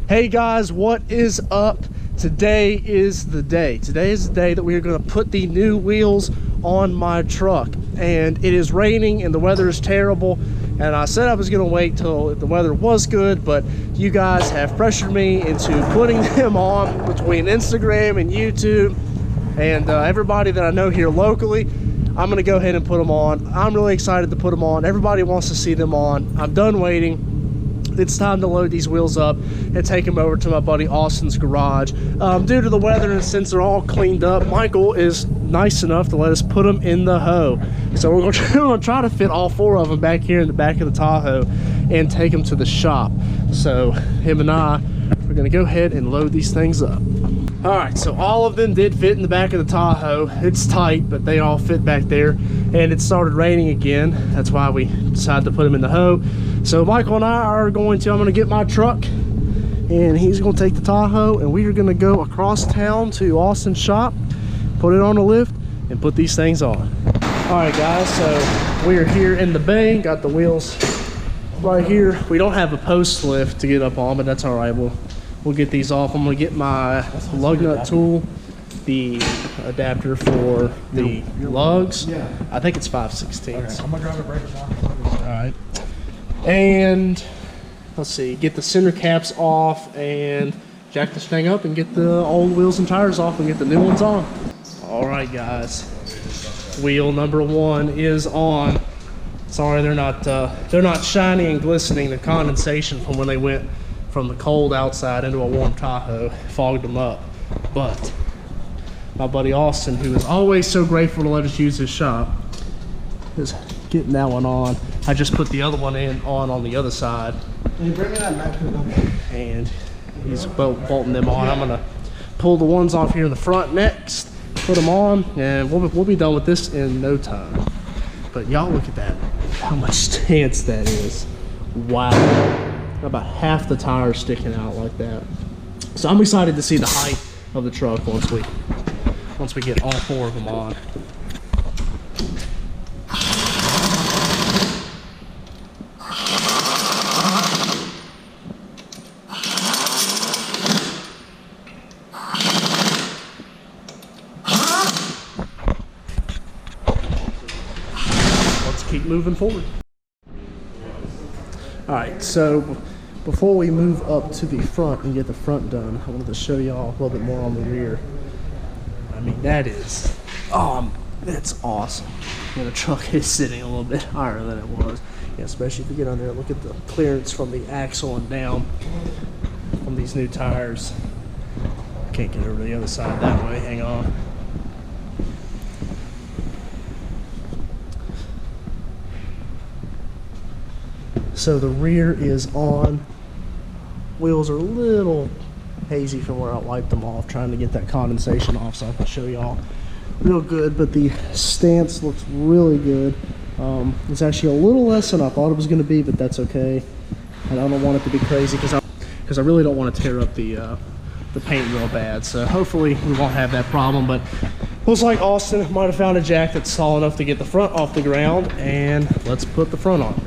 Hey guys, what is up? Today is the day. Today is the day that we are going to put the new wheels on my truck. And it is raining and the weather is terrible. And I said I was going to wait till the weather was good, but you guys have pressured me into putting them on between Instagram and YouTube and everybody that I know here locally. I'm going to go ahead and put them on. I'm really excited to put them on. Everybody wants to see them on. I'm done waiting. It's time to load these wheels up and take them over to my buddy Austin's garage. Due to the weather and since they're all cleaned up, Michael is nice enough to let us put them in the hoe. So we're going to try to fit all four of them back here in the back of the Tahoe and take them to the shop. So him and I are going to go ahead and load these things up. All right, so all of them did fit in the back of the Tahoe. It's tight, but they all fit back there. And it started raining again. That's why we decided to put them in the hoe. So Michael and I are I'm going to get my truck and he's going to take the Tahoe and we are going to go across town to Austin's shop, put it on a lift and put these things on. All right guys, so we are here in the bay, got the wheels right here. We don't have a post lift to get up on, but that's all right. We'll get these off. I'm going to get my lug nut tool, the adapter for the lugs. Yeah. I think it's 5/16. Okay, I'm going to grab a breaker down. All right. And let's see, get the center caps off and jack this thing up and get the old wheels and tires off and get the new ones on. All right guys, wheel number one is on. Sorry, they're not shiny and glistening. The condensation from when they went from the cold outside into a warm Tahoe fogged them up. But my buddy Austin, who is always so grateful to let us use his shop, is getting that one on. I just put the other one on the other side. Can you bring me that back? And he's bolting them on. I'm gonna pull the ones off here in the front next, put them on, and we'll be done with this in no time. But y'all look at that, how much stance that is. Wow, about half the tire sticking out like that. So I'm excited to see the height of the truck once we get all four of them on. Keep moving forward. All right, so before we move up to the front and get the front done, I wanted to show y'all a little bit more on the rear. I mean, that's awesome. And the truck is sitting a little bit higher than it was. Yeah, especially if you get on there, look at the clearance from the axle and down from these new tires. Can't get over to the other side that way, hang on. So the rear is on. Wheels are a little hazy from where I wiped them off, trying to get that condensation off so I can show y'all real good, but the stance looks really good. It's actually a little less than I thought it was going to be, but that's okay. And I don't want it to be crazy because I really don't want to tear up the paint real bad. So hopefully we won't have that problem, but looks like Austin might have found a jack that's tall enough to get the front off the ground, and let's put the front on.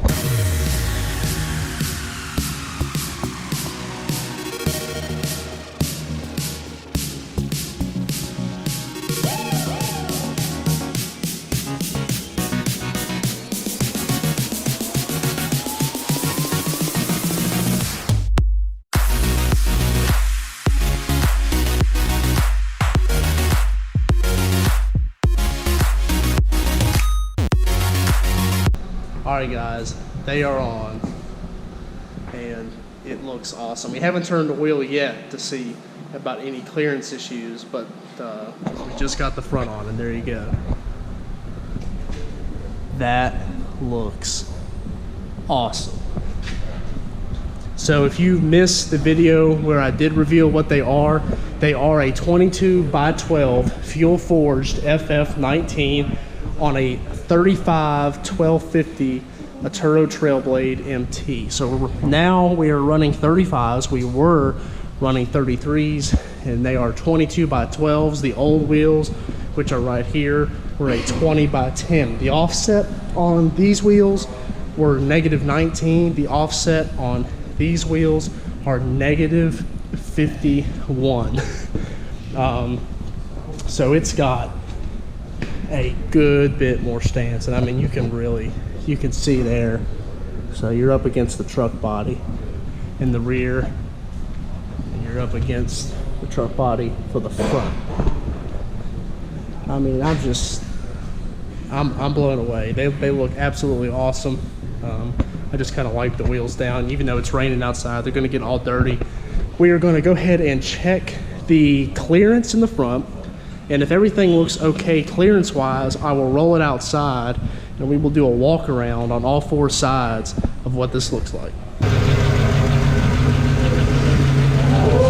Alright guys, they are on and it looks awesome. We haven't turned the wheel yet to see about any clearance issues, but we just got the front on and there you go. That looks awesome. So if you missed the video where I did reveal what they are a 22x12 fuel forged FF19 on a 35 1250 Auttro Trailblade MT. So now we are running 35s. We were running 33s, and they are 22x12s. The old wheels, which are right here, were a 20x10. The offset on these wheels were -19. The offset on these wheels are negative 51. So it's got a good bit more stance, and I mean, you can see there. So you're up against the truck body in the rear, and you're up against the truck body for the front. I mean, I'm blown away. They look absolutely awesome. I just kind of wipe the wheels down. Even though it's raining outside, they're going to get all dirty. We are going to go ahead and check the clearance in the front, and if everything looks okay clearance wise, I will roll it outside and we will do a walk around on all four sides of what this looks like.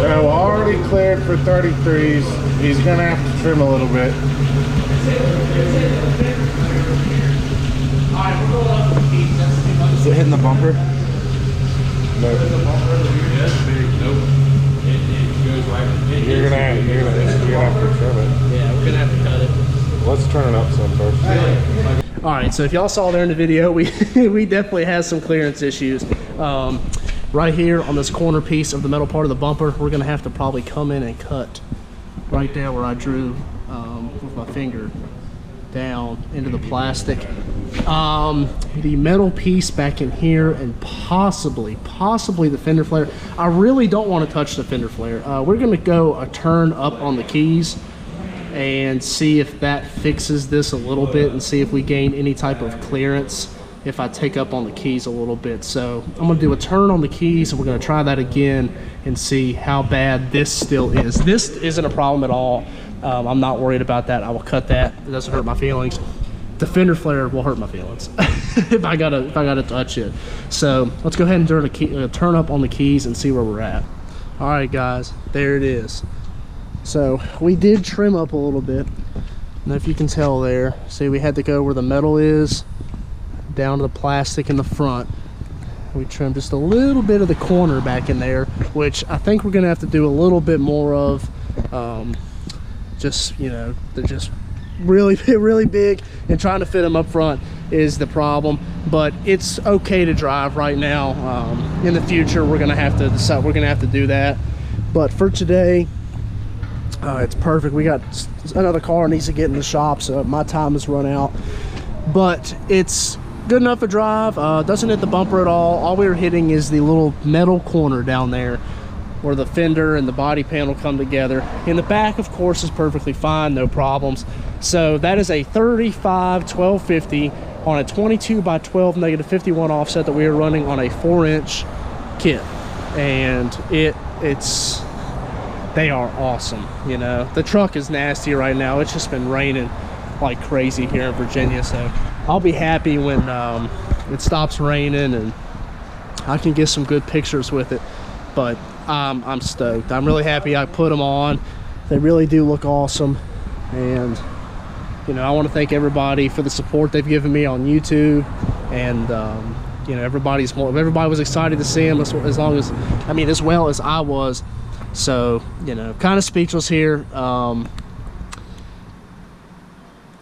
So already cleared for 33s. He's gonna have to trim a little bit. Is it hitting the bumper? No. You're gonna have to trim it. Yeah, we're gonna have to cut it. Let's turn it up some first. All right, so if y'all saw there in the video, we definitely had some clearance issues. Right here on this corner piece of the metal part of the bumper, we're gonna have to probably come in and cut right there where I drew with my finger down into the plastic. The metal piece back in here, and possibly the fender flare. I really don't want to touch the fender flare. We're gonna go a turn up on the keys and see if that fixes this a little bit, and see if we gain any type of clearance if I take up on the keys a little bit. So I'm gonna do a turn on the keys, and we're gonna try that again and see how bad this still is. This isn't a problem at all. I'm not worried about that. I will cut that. It doesn't hurt my feelings. The fender flare will hurt my feelings if I gotta touch it. So let's go ahead and turn up on the keys and see where we're at. All right, guys, there it is. So we did trim up a little bit. I don't know if you can tell there. See, we had to go where the metal is, down to the plastic in the front. We trimmed just a little bit of the corner back in there, which I think we're gonna have to do a little bit more of. Just, you know, they're just really big, and trying to fit them up front is the problem. But it's okay to drive right now. In the future, we're gonna have to decide, we're gonna have to do that. But for today, it's perfect. We got another car needs to get in the shop, so my time has run out. But it's good enough to drive. Doesn't hit the bumper at all. All we were hitting is the little metal corner down there where the fender and the body panel come together. In the back, of course, is perfectly fine, no problems. So that is a 35-1250 on a 22 by 12 negative 51 offset that we are running on a 4-inch kit, and they are awesome. You know, the truck is nasty right now. It's just been raining like crazy here in Virginia, so I'll be happy when it stops raining and I can get some good pictures with it. But I'm stoked. I'm really happy I put them on. They really do look awesome, and you know, I want to thank everybody for the support they've given me on YouTube, and you know, everybody was excited to see them as well as I was. So, you know, kind of speechless here.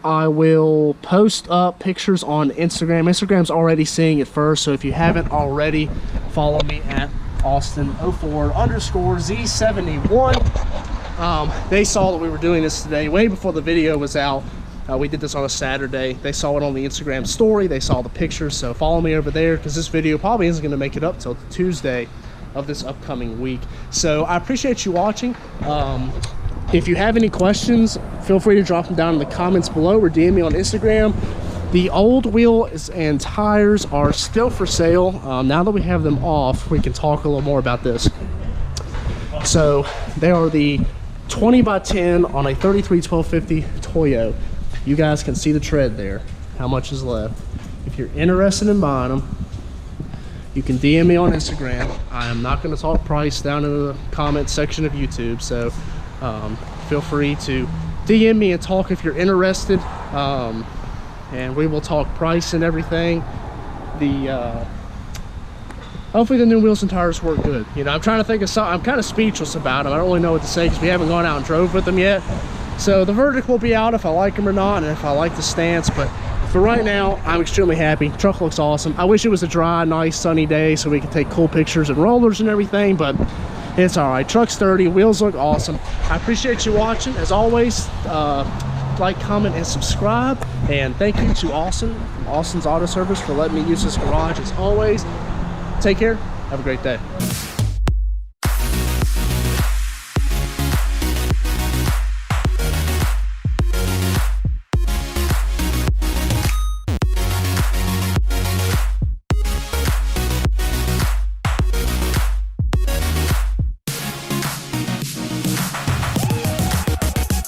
I will post up pictures on Instagram. Instagram's already seeing it first, so if you haven't already, follow me at Austin04_Z71. They saw that we were doing this today way before the video was out. We did this on a Saturday. They saw it on the Instagram story. They saw the pictures, so follow me over there, because this video probably isn't going to make it up till Tuesday of this upcoming week. So I appreciate you watching. If you have any questions, feel free to drop them down in the comments below, or DM me on Instagram. The old wheels and tires are still for sale. Now that we have them off, we can talk a little more about this. So they are the 20 by 10 on a 33-1250 Toyo. You guys can see the tread there, how much is left. If you're interested in buying them, you can DM me on Instagram. I am not going to talk price down in the comment section of YouTube, so feel free to DM me and talk if you're interested, and we will talk price and everything. Hopefully the new wheels and tires work good. You know, I'm trying to think of something. I'm kind of speechless about them. I don't really know what to say because we haven't gone out and drove with them yet. So the verdict will be out if I like them or not, and if I like the stance. But for right now, I'm extremely happy. Truck looks awesome. I wish it was a dry, nice, sunny day so we could take cool pictures and rollers and everything, but it's all right. Truck's sturdy, wheels look awesome. I appreciate you watching. As always, like, comment, and subscribe. And thank you to Austin from Austin's Auto Service for letting me use this garage. As always, take care. Have a great day.